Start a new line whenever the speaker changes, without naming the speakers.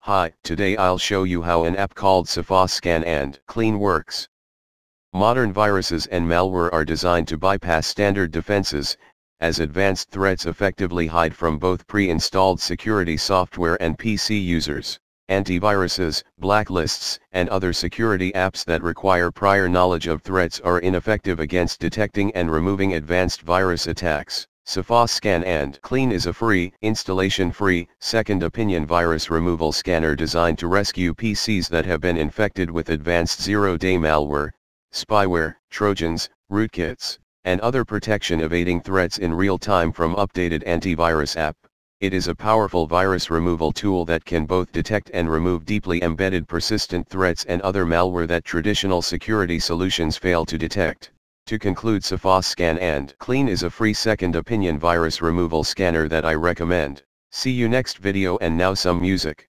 Hi, today I'll show you how an app called Sophos Scan and Clean works. Modern viruses and malware are designed to bypass standard defenses, as advanced threats effectively hide from both pre-installed security software and PC users. Antiviruses, blacklists, and other security apps that require prior knowledge of threats are ineffective against detecting and removing advanced virus attacks. Sophos Scan and Clean is a free, installation-free, second-opinion virus removal scanner designed to rescue PCs that have been infected with advanced zero-day malware, spyware, trojans, rootkits, and other protection-evading threats in real time from updated antivirus app. It is a powerful virus removal tool that can both detect and remove deeply embedded persistent threats and other malware that traditional security solutions fail to detect. To conclude, Sophos Scan and Clean is a free second-opinion virus removal scanner that I recommend. See you next video, and now some music.